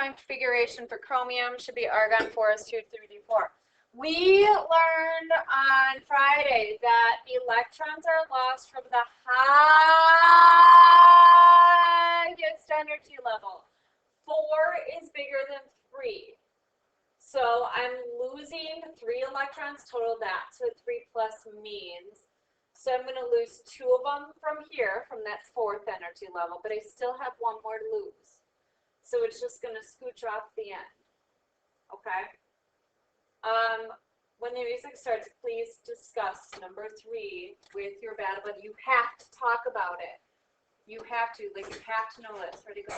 electron configuration for chromium should be argon 4s2 3d4. We learned on Friday that electrons are lost from the highest energy level. 4 is bigger than 3. So I'm losing 3 electrons total that. So 3 plus means. So I'm going to lose 2 of them from here, from that 4th energy level, but I still have 1 more to lose. So it's just going to scooch off the end. Okay? When the music starts, please discuss number 3 with your battle buddy. You have to talk about it. You have to, like, you have to know this. Ready, go.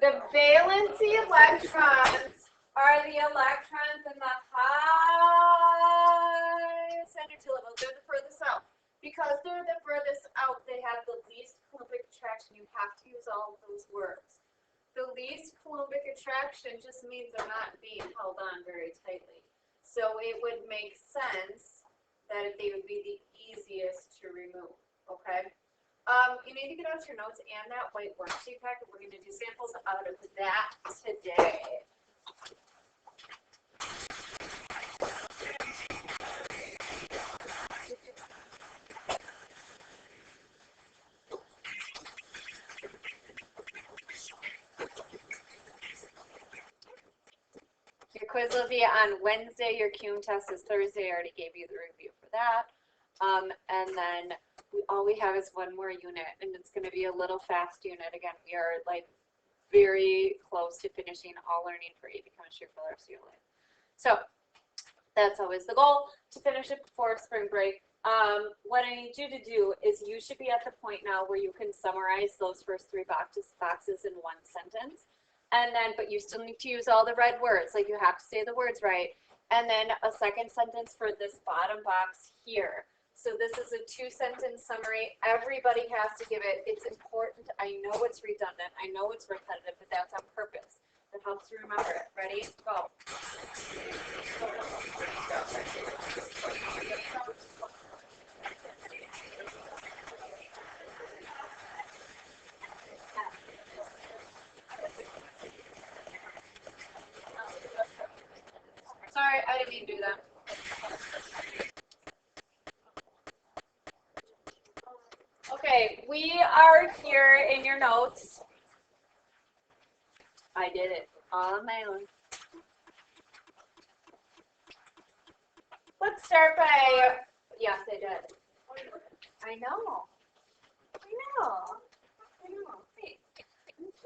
The valency electrons are the electrons in the highest energy level. They're the furthest out. Because they're the furthest out, they have the least Coulombic attraction. You have to use all of those words. The least Coulombic attraction just means they're not being held on very tightly. So it would make sense that they would be the easiest to remove, okay? You need to get out your notes and that white worksheet packet. We're going to do samples out of that today. Your quiz will be on Wednesday. Your Cume test is Thursday. I already gave you the review for that. And then all we have is 1 more unit, and it's going to be a little fast unit. Again, we are like very close to finishing all learning for AP Chemistry for the rest of your life. So that's always the goal, to finish it before spring break. What I need you to do is you should be at the point now where you can summarize those first 3 boxes in 1 sentence. And then, but you still need to use all the red words, like you have to say the words right. And then a second sentence for this bottom box here. So this is a 2-sentence summary. Everybody has to give it. It's important. I know it's redundant. I know it's repetitive, but that's on purpose. It helps you remember it. Ready? Go. Sorry, I didn't mean to do that. Okay, we are here in your notes. I did it all on my own. Let's start by, yes, I did. I know. Hey.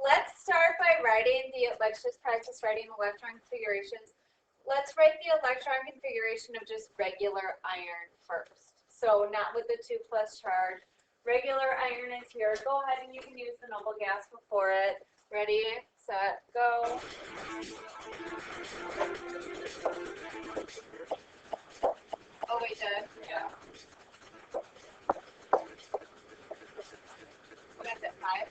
Let's start by writing let's just practice writing electron configurations. Let's write the electron configuration of just regular iron first. So not with the 2+ charge. Regular iron is here. Go ahead and you can use the noble gas before it. Ready, set, go. Oh, wait, did? Yeah. That's at 5?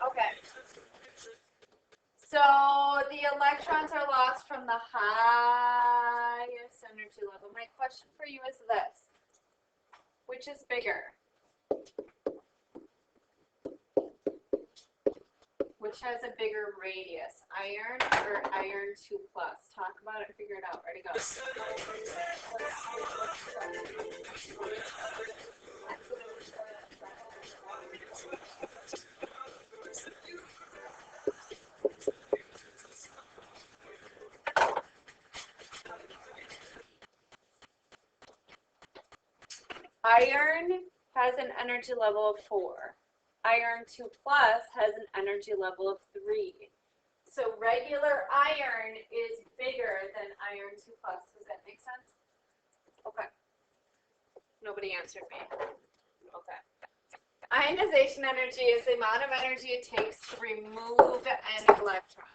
Okay. So the electrons are lost from the highest energy level. My question for you is this. Which is bigger? Which has a bigger radius? Iron or iron 2+? Talk about it and figure it out. Ready, go. Iron has an energy level of 4. Iron 2+ has an energy level of 3. So regular iron is bigger than iron 2+. Does that make sense? Okay. Nobody answered me. Okay. Ionization energy is the amount of energy it takes to remove an electron.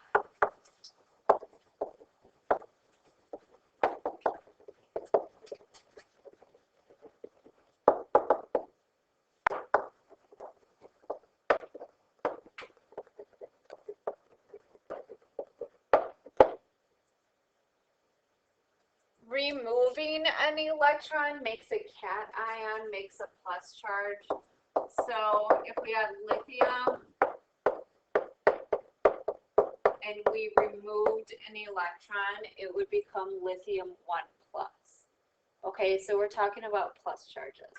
Removing an electron makes a cation, makes a plus charge. So if we had lithium and we removed an electron, it would become lithium 1 plus. Okay, so we're talking about plus charges.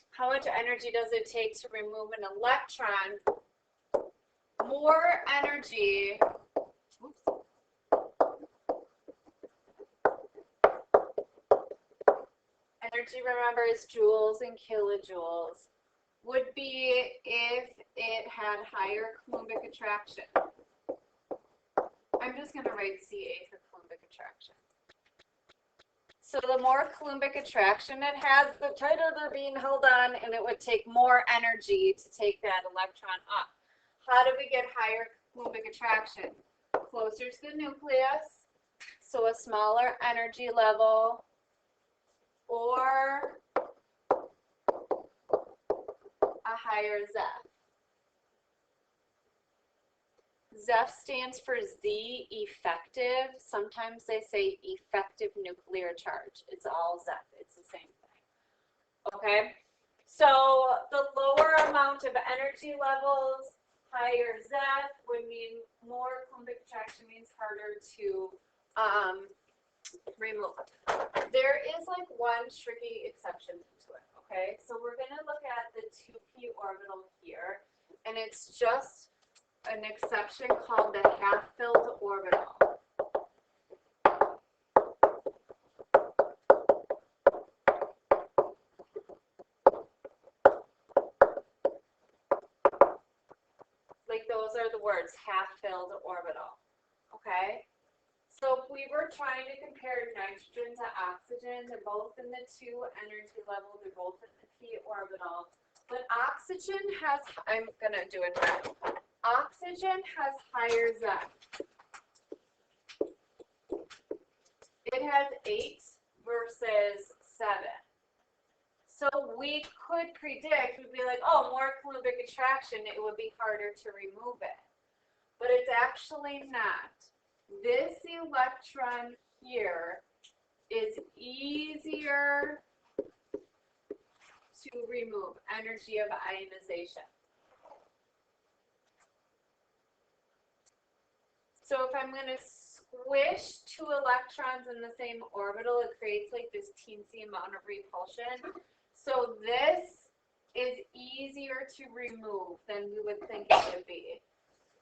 How much energy does it take to remove an electron? More energy. Oops. Energy, remember, is joules and kilojoules. Would be if it had higher Coulombic attraction. I'm just going to write Ca for Coulombic attraction. So the more Coulombic attraction it has, the tighter they're being held on, and it would take more energy to take that electron up. How do we get higher Coulombic attraction? Closer to the nucleus, so a smaller energy level, or a higher ZEF. ZEF stands for Z, effective. Sometimes they say effective nuclear charge. It's all ZEF. It's the same thing. Okay? So the lower amount of energy levels, higher ZEF would mean more Coulombic attraction, means harder to remove. There is like one tricky exception to it. Okay? So we're going to look at the 2p orbital here, and it's just an exception called the half-filled orbital. Like those are the words, half-filled orbital. Okay? So if we were trying to compare nitrogen to oxygen, they're both in the 2 energy level, they're both in the p orbital. But oxygen has, I'm going to do it now. Oxygen has higher ZEF. It has 8 versus 7. So we could predict, we'd be like, oh, more Coulombic attraction, it would be harder to remove it. But it's actually not. This electron here is easier to remove, energy of ionization. So if I'm going to squish 2 electrons in the same orbital, it creates like this teensy amount of repulsion. So this is easier to remove than we would think it would be.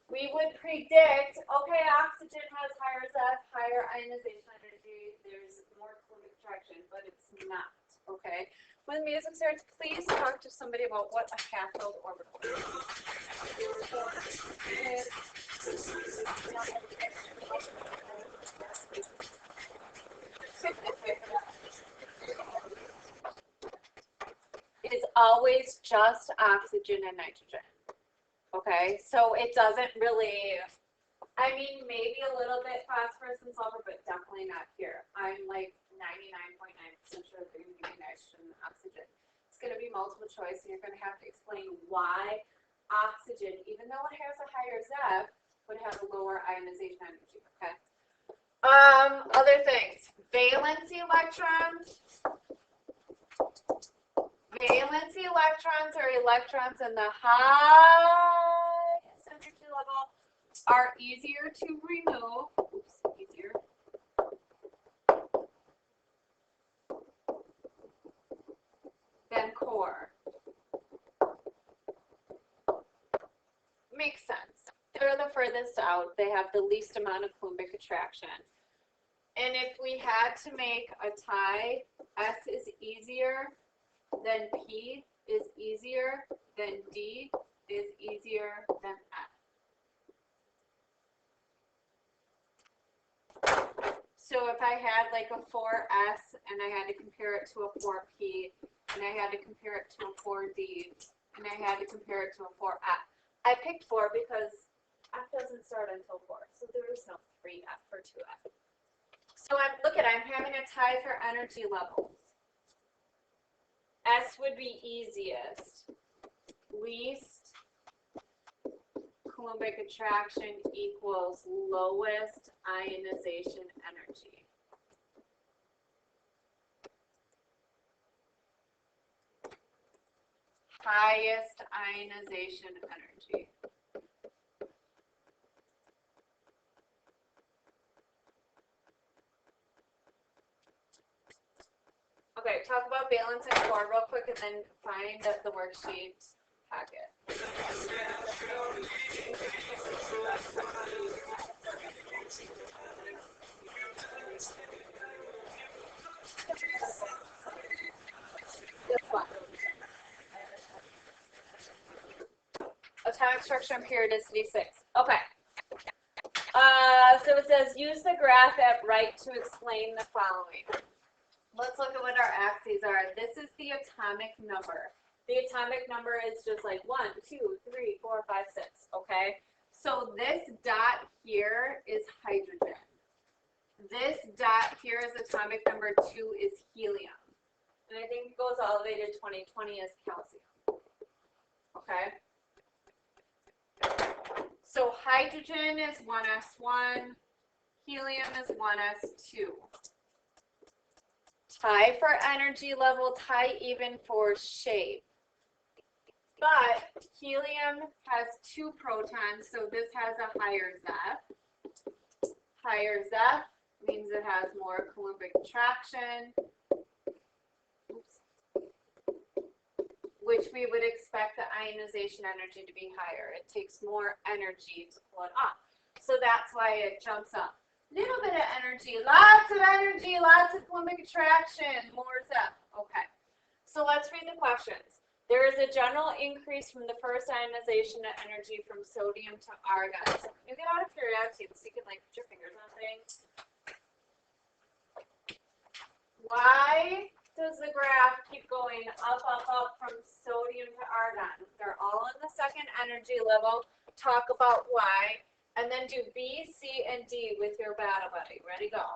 We would predict, okay, oxygen has higher ZEF, higher ionization energy, there's more Coulombic attraction, but it's not, okay? When music starts, please talk to somebody about what a half-filled orbital is. It's always just oxygen and nitrogen. Okay, so it doesn't really, I mean, maybe a little bit phosphorus and sulfur, but definitely not here. I'm like 99.9% sure they're going to be nitrogen and oxygen. It's going to be multiple choice, and you're going to have to explain why oxygen, even though it has a higher ZEF, would have a lower ionization energy, okay? Other things, valency electrons. Valency electrons are electrons in the highest energy level, are easier to remove. Oops, easier. Than core. Makes sense. They're the furthest out. They have the least amount of Coulombic attraction. And if we had to make a tie, S is easier, then P is easier, then D is easier than F. So if I had like a 4S and I had to compare it to a 4P, and I had to compare it to a 4D, and I had to compare it to a 4F. I picked 4 because F doesn't start until 4, so there is no 3F or 2F. So I'm having a tie for energy levels. S would be easiest. Least Coulombic attraction equals lowest ionization energy. highest ionization energy. Okay, talk about valence and core real quick and then find the worksheet packet. This one. Atomic structure and periodicity 6. Okay. So it says use the graph at right to explain the following. Let's look at what our axes are. This is the atomic number. The atomic number is just like 1, 2, 3, 4, 5, 6. Okay. So this dot here is hydrogen. This dot here is atomic number 2 is helium. And I think it goes all the way to 2020 is calcium. Okay. So hydrogen is 1s1, helium is 1s2. Tie for energy level, tie even for shape. But helium has 2 protons, so this has a higher Zeph. Higher Zeph means it has more Coulombic attraction, which we would expect the ionization energy to be higher. It takes more energy to pull it off. So that's why it jumps up. Little bit of energy, lots of Coulombic attraction, more Zeph. Okay, so let's read the questions. There is a general increase from the first ionization energy from sodium to argon. So you get out of curiosity, so you can like put your fingers on things. Why does the graph keep going up from sodium to argon? They're all in the second energy level. Talk about why. And then do B, C, and D with your battle buddy. Ready, go.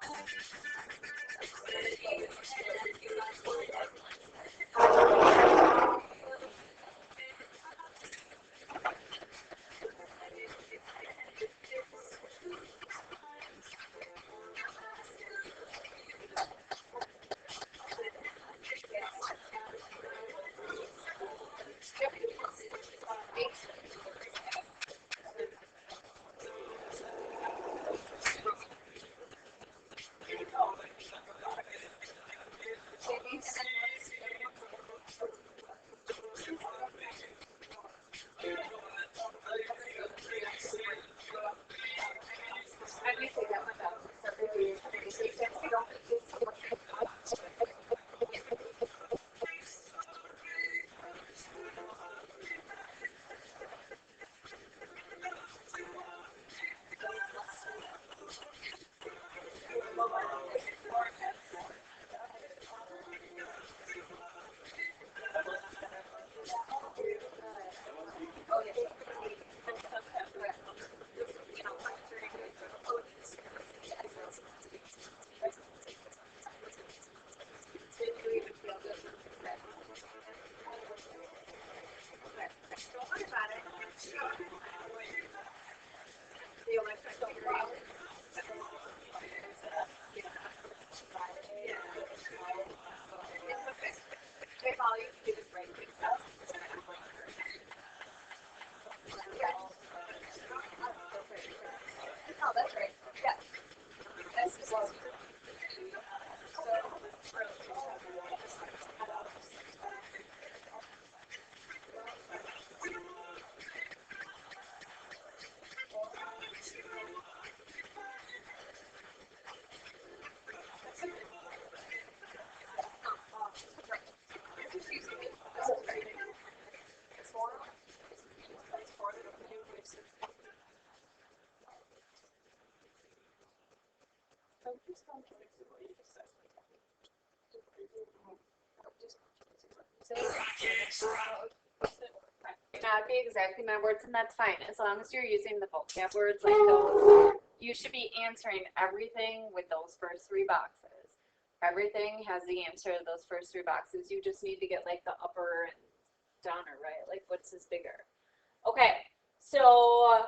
Not be exactly my words, and that's fine. As long as you're using the vocab words like those, you should be answering everything with those first 3 boxes. Everything has the answer to those first 3 boxes. You just need to get like the upper and downer, right? Like what's is bigger? Okay, so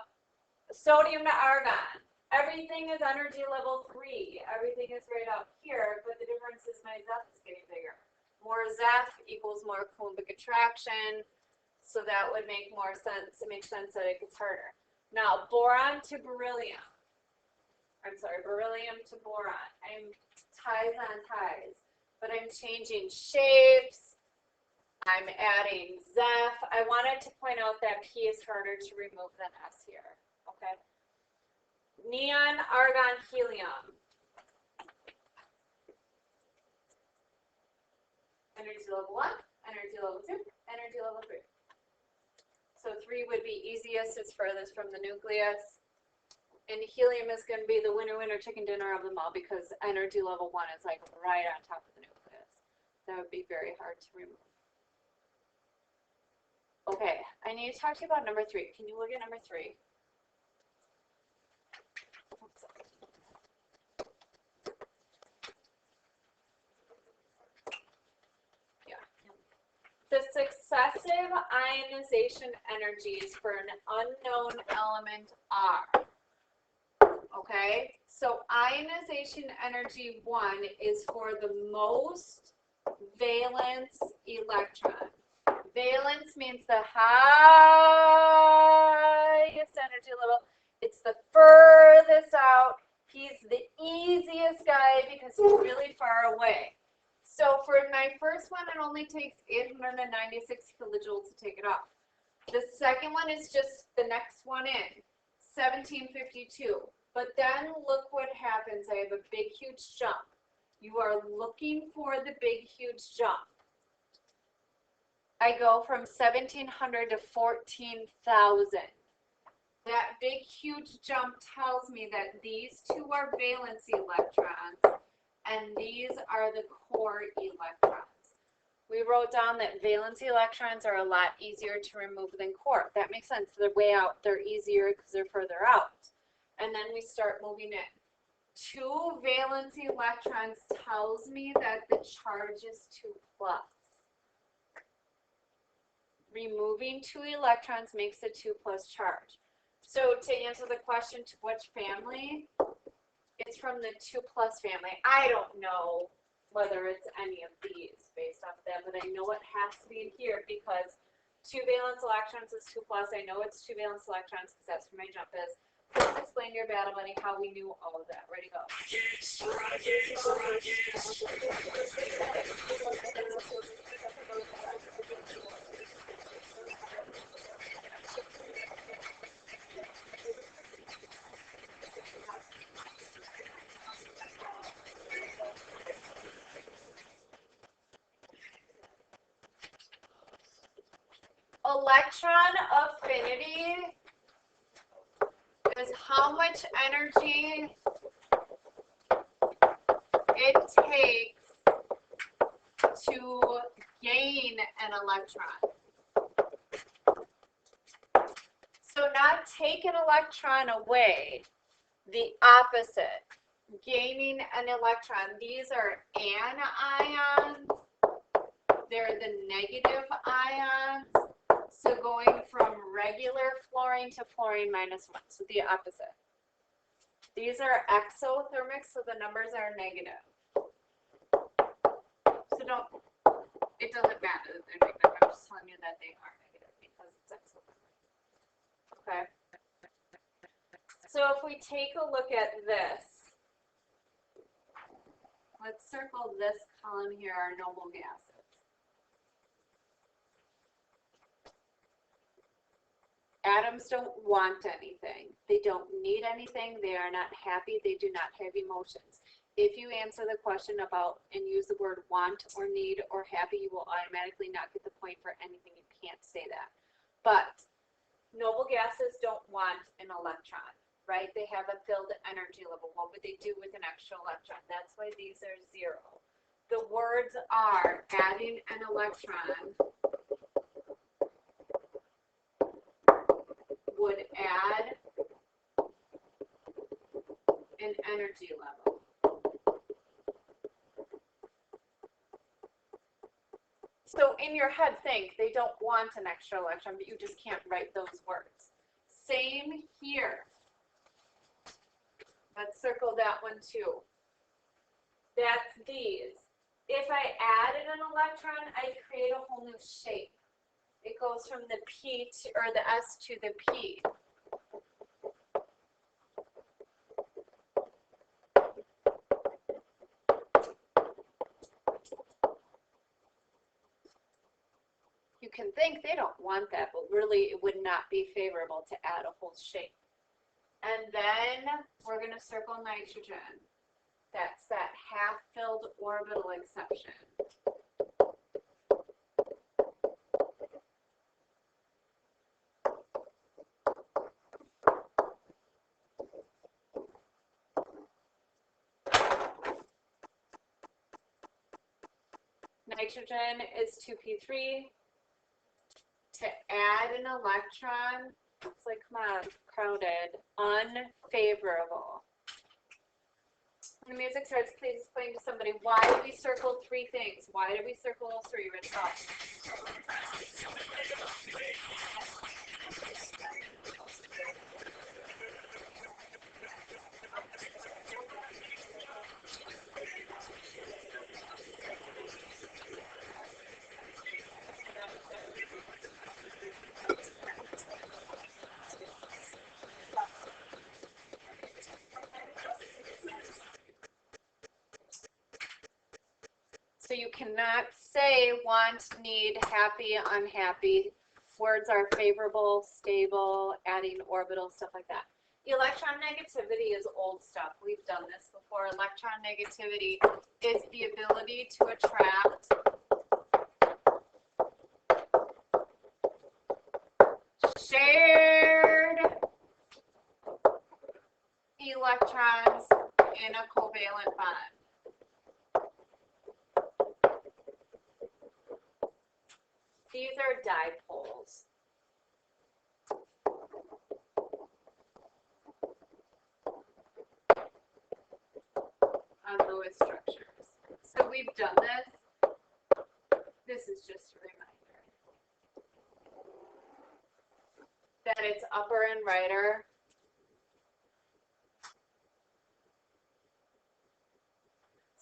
sodium to argon. Everything is energy level 3. Everything is right up here, but the difference is my Zeph is getting bigger. More Zeph equals more Coulombic attraction. So that would make more sense. It makes sense that it gets harder. Now, boron to beryllium. I'm sorry, beryllium to boron. I'm ties on ties, but I'm changing shapes. I'm adding Zeph. I wanted to point out that P is harder to remove than S here. Okay. Neon, argon, helium. Energy level 1, energy level 2, energy level 3. So 3 would be easiest, it's furthest from the nucleus. And helium is going to be the winner, chicken dinner of them all because energy level 1 is like right on top of the nucleus. That would be very hard to remove. Okay, I need to talk to you about number 3. Can you look at number 3? The successive ionization energies for an unknown element are. Okay, so ionization energy 1 is for the most valence electron. Valence means the highest energy level. It's the furthest out. He's the easiest guy because he's really far away. So for my first one, it only takes 896 kilojoules to take it off. The second one is just the next one in, 1752. But then look what happens. I have a big, huge jump. You are looking for the big, huge jump. I go from 1,700 to 14,000. That big, huge jump tells me that these two are valence electrons, and these are the core electrons. We wrote down that valence electrons are a lot easier to remove than core. That makes sense. They're way out. They're easier because they're further out. And then we start moving in. 2 valence electrons tells me that the charge is 2+. Removing 2 electrons makes a 2+ charge. So to answer the question, to which family? It's from the 2+ family. I don't know whether it's any of these based off of that, but I know it has to be in here because 2 valence electrons is 2+. I know it's 2 valence electrons because that's where my jump is. Please explain to your battle buddy how we knew all of that. Ready, go. Electron affinity is how much energy it takes to gain an electron. So not take an electron away, the opposite. Gaining an electron. These are anions. They're the negative ions. So going from regular fluorine to fluorine -1, so the opposite. These are exothermic, so the numbers are negative. So don't, it doesn't matter that they're negative. I'm just telling you that they are negative because it's exothermic. Okay. So if we take a look at this, let's circle this column here, our noble gases. Atoms don't want anything. They don't need anything. They are not happy. They do not have emotions. If you answer the question about and use the word want or need or happy, you will automatically not get the point for anything. You can't say that. But noble gases don't want an electron, right? They have a filled energy level. What would they do with an extra electron? That's why these are 0. The words are adding an electron would add an energy level. So in your head, think they don't want an extra electron, but you just can't write those words. Same here. Let's circle that one too. That's these. If I added an electron, I'd create a whole new shape. It goes from the P to, or the S to the P. You can think they don't want that, but really it would not be favorable to add a whole shape. And then we're going to circle nitrogen. That's that half-filled orbital exception. Nitrogen is 2p3. To add an electron, it's like, come on, crowded, unfavorable. When the music starts, please explain to somebody, why did we circle 3 things? Why did we circle all 3? Rich off. So you cannot say want, need, happy, unhappy. Words are favorable, stable, adding orbital, stuff like that. Electron negativity is old stuff. We've done this before. Electron negativity is the ability to attract shared electrons in a covalent bond. These are dipoles. On Lewis structures. So we've done this. This is just a reminder that it's upper and righter.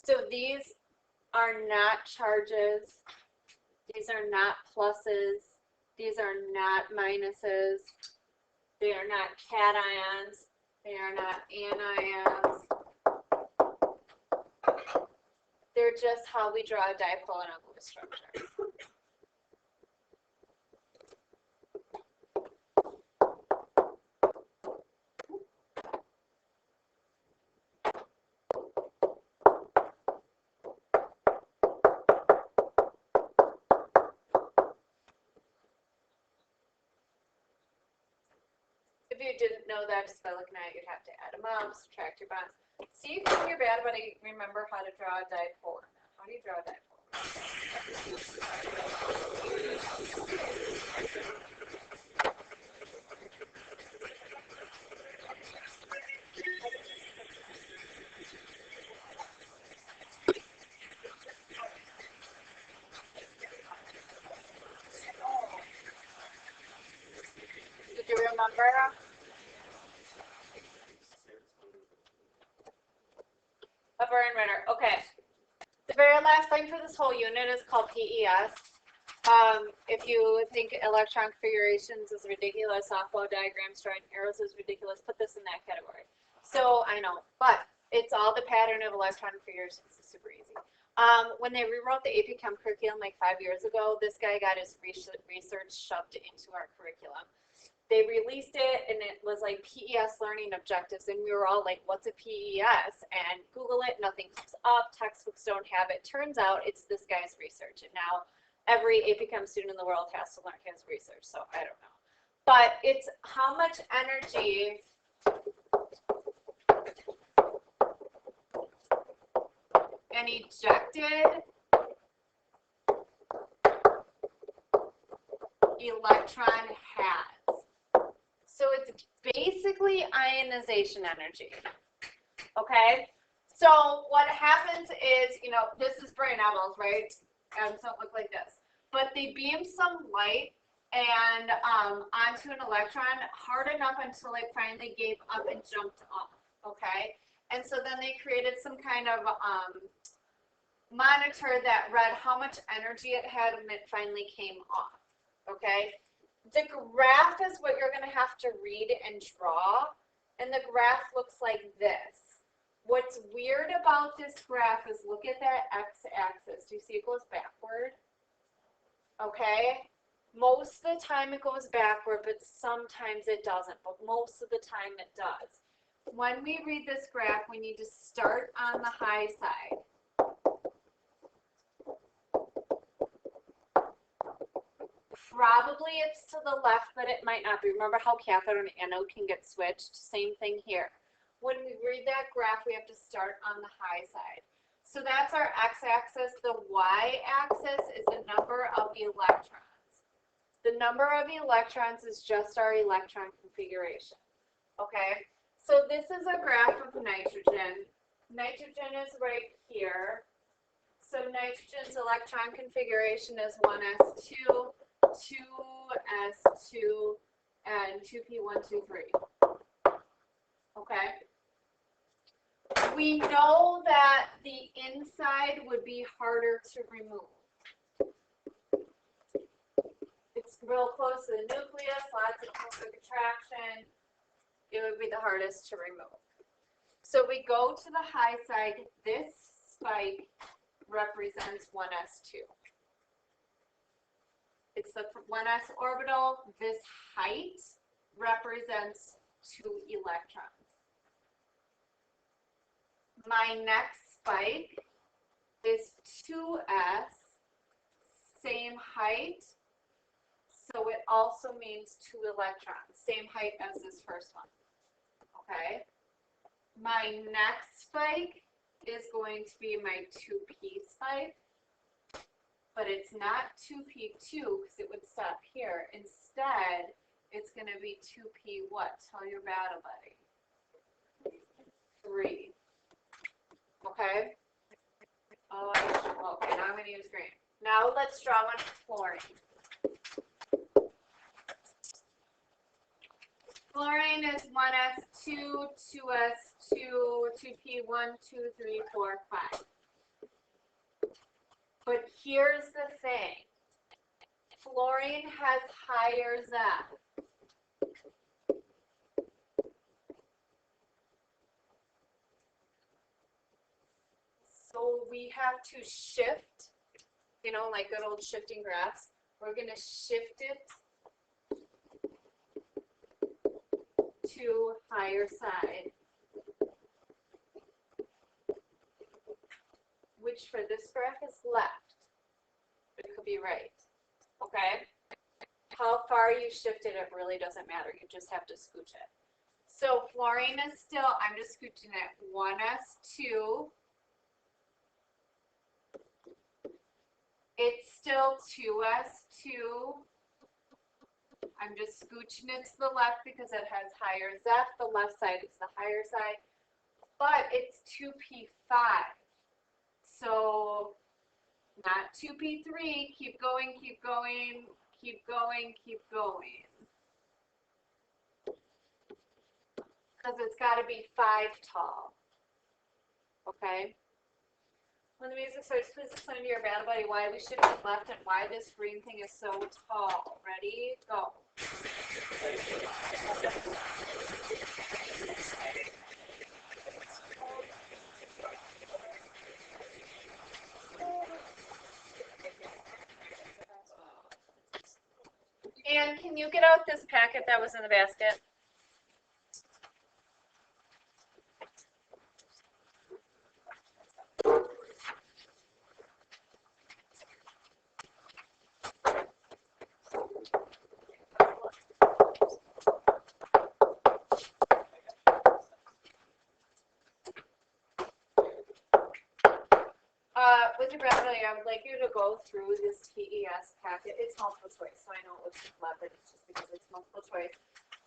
So these are not charges. These are not pluses. These are not minuses. They are not cations. They are not anions. They're just how we draw a dipole in a Lewis structure. If you didn't know that, just by looking at it, you'd have to add them up, subtract your bonds. See if you're bad about it, remember how to draw a dipole. How do you draw a dipole? Did you remember? Upper and righter. Okay. The very last thing for this whole unit is called PES. If you think electron configurations is ridiculous, softball diagrams, drawing arrows is ridiculous, put this in that category. So I know, but it's all the pattern of electron configurations. It's super easy. When they rewrote the AP Chem curriculum like 5 years ago, this guy got his research shoved into our curriculum. They released it and it was like PES learning objectives, and we were all like, what's a PES? And Google it, nothing comes up, textbooks don't have it. Turns out it's this guy's research, and now every AP Chem student in the world has to learn his research, so I don't know. But it's how much energy an ejected electron has. So it's basically ionization energy, okay? So what happens is, you know, this is brain apples, right? And so it look like this. But they beam some light and onto an electron hard enough until it finally gave up and jumped off, okay? And so then they created some kind of monitor that read how much energy it had when it finally came off, okay? The graph is what you're going to have to read and draw, and the graph looks like this. What's weird about this graph is look at that x-axis. Do you see it goes backward? Okay? Most of the time it goes backward, but sometimes it doesn't, but most of the time it does. When we read this graph, we need to start on the high side. Probably it's to the left, but it might not be. Remember how cathode and anode can get switched? Same thing here. When we read that graph, we have to start on the high side. So that's our x-axis. The y-axis is the number of electrons. The number of electrons is just our electron configuration. Okay? So this is a graph of nitrogen. Nitrogen is right here. So nitrogen's electron configuration is 1s2, 2s2, and 2p1, 2, 3. Okay? We know that the inside would be harder to remove. It's real close to the nucleus, lots of nuclear attraction. It would be the hardest to remove. So we go to the high side. This spike represents 1s2. It's the 1s orbital. This height represents 2 electrons. My next spike is 2s, same height, so it also means 2 electrons, same height as this first one, okay? My next spike is going to be my 2p spike, but it's not 2p2 because it would stop here. Instead, it's going to be 2p what? Tell your battle buddy. 3. Okay? Oh, okay, now I'm going to use green. Now let's draw one for fluorine. Fluorine is 1s2, 2s2, 2p1, 2, 3, 4, 5. But here's the thing. Fluorine has higher Z. So we have to shift, you know, like good old shifting graphs. We're going to shift it to higher side, which for this graph is left, but it could be right, okay? How far you shifted it really doesn't matter. You just have to scooch it. So fluorine is still, I'm just scooching it, 1s2. It's still 2s2. I'm just scooching it to the left because it has higher Z. The left side is the higher side. But it's 2p5. So not 2p3. Keep going, keep going, keep going, keep going. Because it's got to be 5 tall. Okay? When the music starts, please explain to your battle buddy why we shifted left and why this green thing is so tall. Ready? Go. And can you get out this packet that was in the basket? With your battery, I would like you to go through this TES packet. It's multiple choice, so I know it looks elaborate. It's just because it's multiple choice.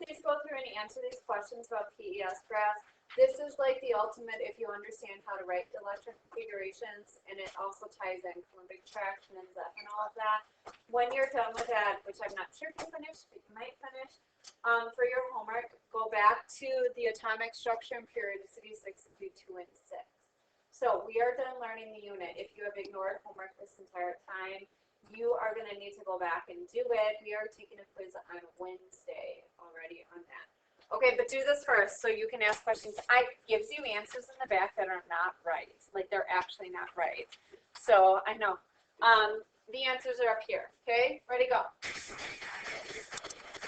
Please go through and answer these questions about PES graphs. This is like the ultimate if you understand how to write electron configurations, and it also ties in Coulombic attraction and Zeph and all of that. When you're done with that, which I'm not sure if you finished, but you might finish, for your homework, go back to the atomic structure and periodicity 6 and do 2 and 6. So we are done learning the unit. If you have ignored homework this entire time, you are going to need to go back and do it. We are taking a quiz on Wednesday already on that. Okay, but do this first so you can ask questions. I gives you answers in the back that are not right. Like they're actually not right. So I know. The answers are up here. Okay, ready, go.